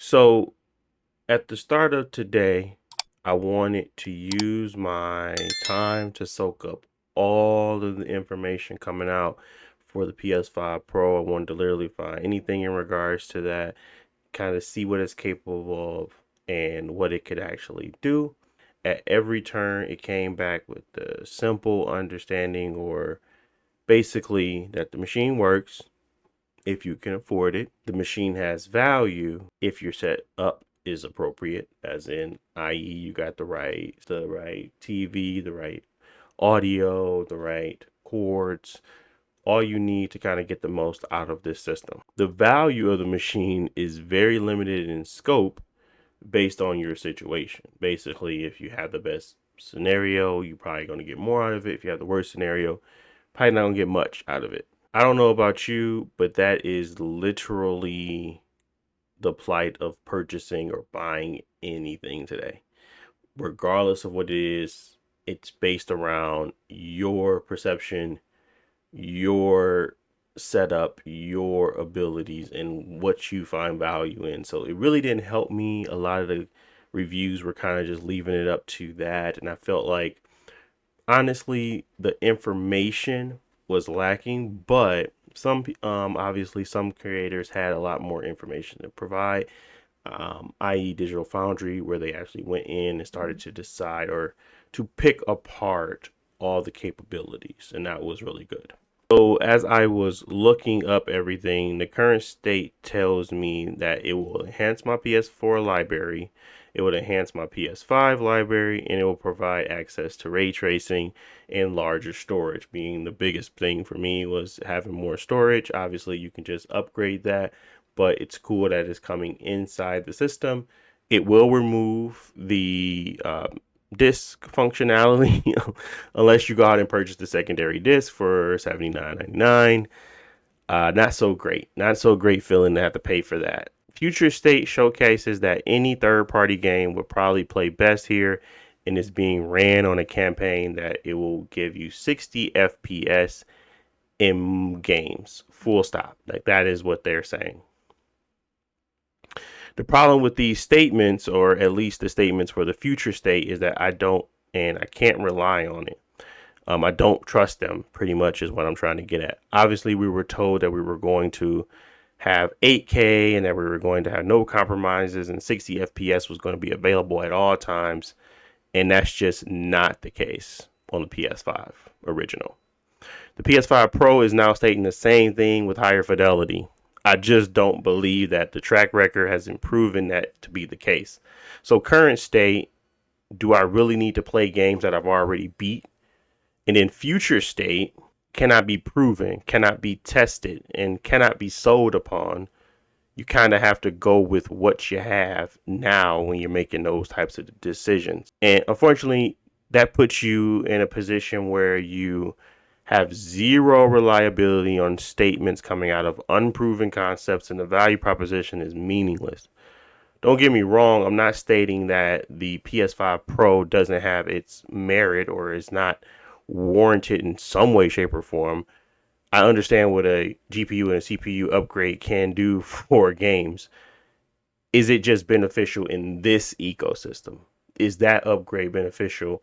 So at the start of today, I wanted to use my time to soak up all of the information coming out for the PS5 Pro. I wanted to literally find anything in regards to that, kind of see what it's capable of and what it could actually do. At every turn, it came back with the simple understanding, or basically, that the machine works if you can afford it. The machine has value if your setup is appropriate, as in, i.e., you got the right TV, the right audio, the right cords, all you need to kind of get the most out of this system. The value of the machine is very limited in scope based on your situation. Basically, if you have the best scenario, you're probably going to get more out of it. If you have the worst scenario, probably not going to get much out of it. I don't know about you, but that is literally the plight of purchasing or buying anything today. Regardless of what it is, it's based around your perception, your setup, your abilities, and what you find value in. So it really didn't help me. A lot of the reviews were kind of just leaving it up to that. And I felt like, honestly, the information was lacking, but obviously some creators had a lot more information to provide, i.e. Digital Foundry, where they actually went in and started to decide or to pick apart all the capabilities, and that was really good. So as I was looking up everything, the current state tells me that it will enhance my PS4 library, it will enhance my PS5 library, and it will provide access to ray tracing and larger storage. Being the biggest thing for me was having more storage. Obviously, you can just upgrade that, but it's cool that it's coming inside the system. It will remove the disc functionality unless you go out and purchase the secondary disc for $79.99. Not so great. Not so great feeling to have to pay for that. Future State showcases that any third party game would probably play best here, and is being ran on a campaign that it will give you 60 FPS in games. Full stop. Like, that is what they're saying. The problem with these statements, or at least the statements for the future state, is that I don't and I can't rely on it. I don't trust them, pretty much, is what I'm trying to get at. Obviously, we were told that we were going to have 8K and that we were going to have no compromises and 60 FPS was going to be available at all times. And that's just not the case on the PS5 original. The PS5 Pro is now stating the same thing with higher fidelity. I just don't believe that the track record has proven that to be the case. So, current state, do I really need to play games that I've already beat? And in future state, cannot be proven, cannot be tested, and cannot be sold upon. You kind of have to go with what you have now when you're making those types of decisions. And unfortunately, that puts you in a position where you have zero reliability on statements coming out of unproven concepts, and the value proposition is meaningless. Don't get me wrong, I'm not stating that the PS5 Pro doesn't have its merit or is not warranted in some way, shape, or form. I understand what a GPU and a CPU upgrade can do for games. Is it just beneficial in this ecosystem? Is that upgrade beneficial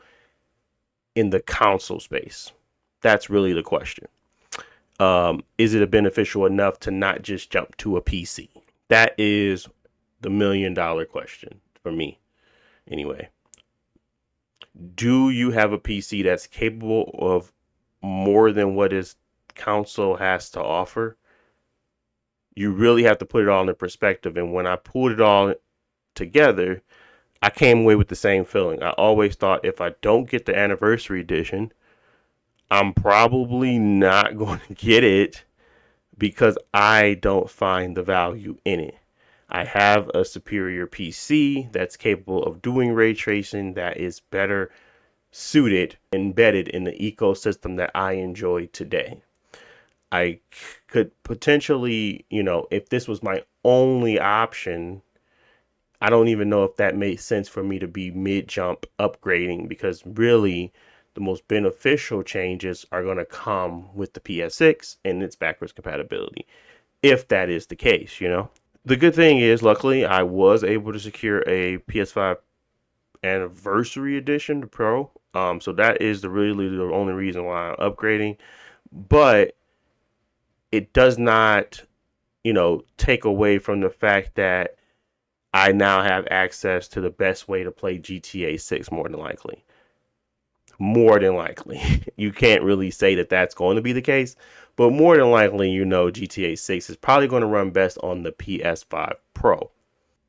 in the console space? That's really the question. Is it beneficial enough to not just jump to a PC? That is the $1,000,000 question for me, anyway. Do you have a PC that's capable of more than what his console has to offer? You really have to put it all in perspective. And when I pulled it all together, I came away with the same feeling. I always thought, if I don't get the anniversary edition, I'm probably not going to get it because I don't find the value in it. I have a superior PC that's capable of doing ray tracing, that is better suited, embedded in the ecosystem that I enjoy today. I could potentially, if this was my only option, I don't even know if that made sense for me to be mid jump upgrading, because really the most beneficial changes are going to come with the PS6 and its backwards compatibility, if that is the case. The good thing is, luckily, I was able to secure a PS5 Anniversary Edition, the Pro. So that is really the only reason why I'm upgrading. But it does not, take away from the fact that I now have access to the best way to play GTA 6 more than likely. More than likely. You can't really say that that's going to be the case, but more than likely, GTA 6 is probably going to run best on the PS5 Pro.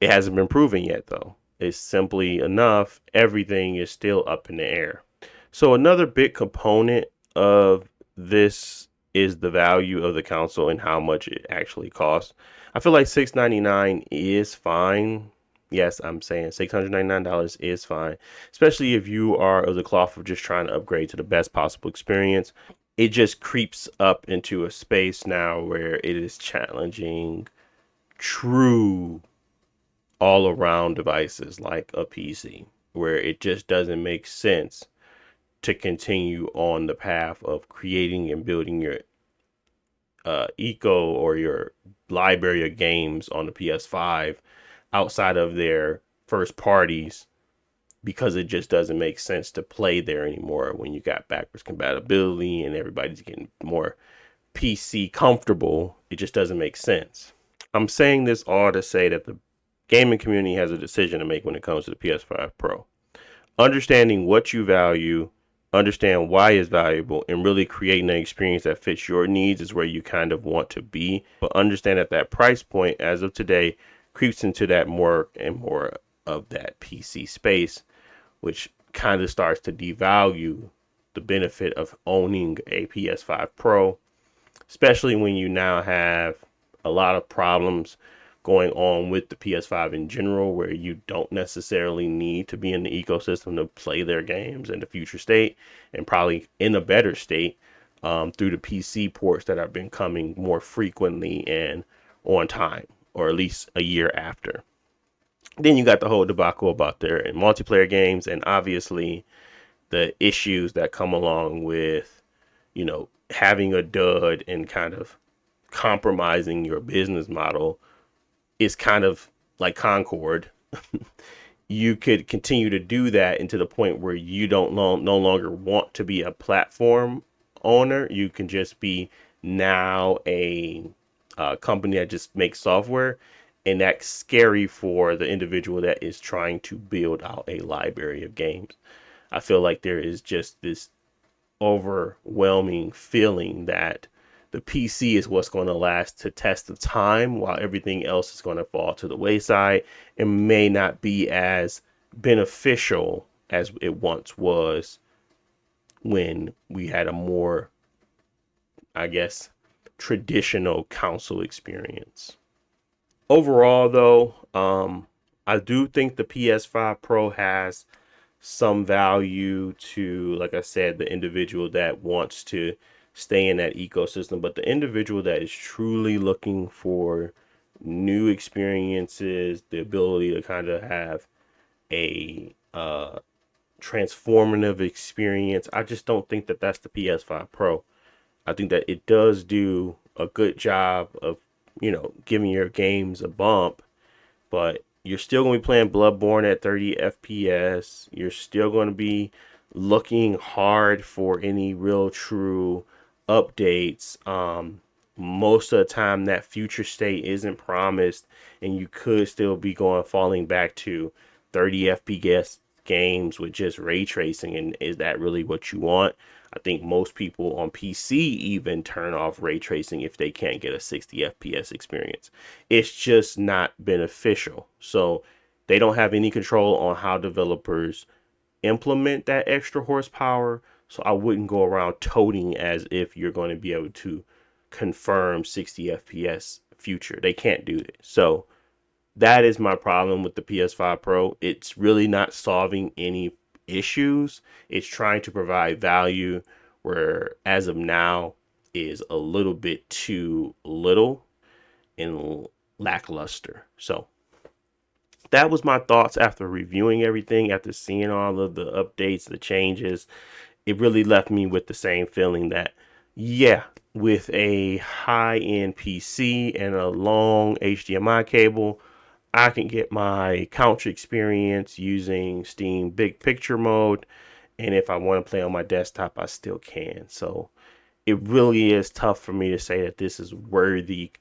It hasn't been proven yet, though. It's simply enough. Everything is still up in the air. So, another big component of this is the value of the console and how much it actually costs. I feel like $699 is fine. Yes, I'm saying $699 is fine, especially if you are of the cloth of just trying to upgrade to the best possible experience. It just creeps up into a space now where it is challenging true all around devices like a PC, where it just doesn't make sense to continue on the path of creating and building your eco or your library of games on the PS5 outside of their first parties, because it just doesn't make sense to play there anymore when you got backwards compatibility and everybody's getting more PC comfortable. It just doesn't make sense. I'm saying this all to say that the gaming community has a decision to make when it comes to the PS5 Pro. Understanding what you value, understand why it's valuable, and really creating an experience that fits your needs is where you kind of want to be. But understand that that price point, as of today, creeps into that more and more of that PC space, which kind of starts to devalue the benefit of owning a PS5 Pro, especially when you now have a lot of problems going on with the PS5 in general, where you don't necessarily need to be in the ecosystem to play their games in the future state, and probably in a better state through the PC ports that have been coming more frequently and on time, or at least a year after. Then you got the whole debacle about their multiplayer games, and obviously the issues that come along with, having a dud and kind of compromising your business model is kind of like Concord. You could continue to do that into the point where you don't no longer want to be a platform owner. You can just be now a company that just makes software, and that's scary for the individual that is trying to build out a library of games. I feel like there is just this overwhelming feeling that the PC is what's going to last to test the time, while everything else is going to fall to the wayside and may not be as beneficial as it once was when we had a more, I guess, traditional console experience. Overall, though, I do think the PS5 Pro has some value to, like I said, the individual that wants to stay in that ecosystem, but the individual that is truly looking for new experiences, the ability to kind of have a transformative experience, I just don't think that that's the PS5 Pro. I think that it does do a good job of, giving your games a bump, but you're still going to be playing Bloodborne at 30 FPS. You're still going to be looking hard for any real true updates. Most of the time, that future state isn't promised, and you could still be falling back to 30 FPS games with just ray tracing. And is that really what you want? I think most people on PC even turn off ray tracing if they can't get a 60 FPS experience. It's just not beneficial. So they don't have any control on how developers implement that extra horsepower. So I wouldn't go around toting as if you're going to be able to confirm 60 FPS future. They can't do it. So that is my problem with the PS5 Pro. It's really not solving any issues. It's trying to provide value where, as of now, is a little bit too little and lackluster. So that was my thoughts after reviewing everything, after seeing all of the updates, the changes. It really left me with the same feeling that Yeah, with a high-end PC and a long HDMI cable, I can get my couch experience using Steam Big Picture mode. And if I want to play on my desktop, I still can. So it really is tough for me to say that this is worthy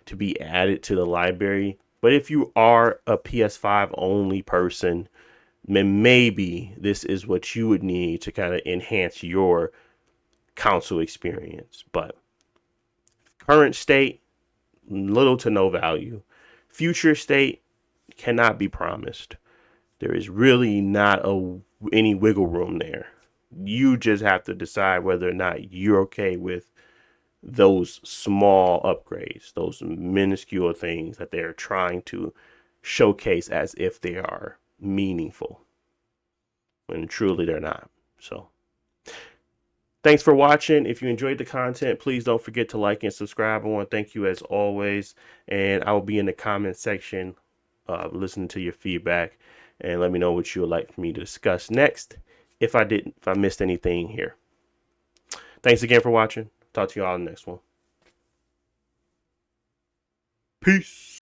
to be added to the library. But if you are a PS5 only person, then maybe this is what you would need to kind of enhance your console experience. But current state, little to no value. Future state cannot be promised. There is really not any wiggle room there. You just have to decide whether or not you're okay with those small upgrades, those minuscule things that they're trying to showcase as if they are meaningful, when truly they're not. So, thanks for watching. If you enjoyed the content, please don't forget to like and subscribe. I want to thank you as always, and I will be in the comment section listening to your feedback, and let me know what you would like for me to discuss next if I missed anything here. Thanks again for watching. Talk to you all in the next one. Peace.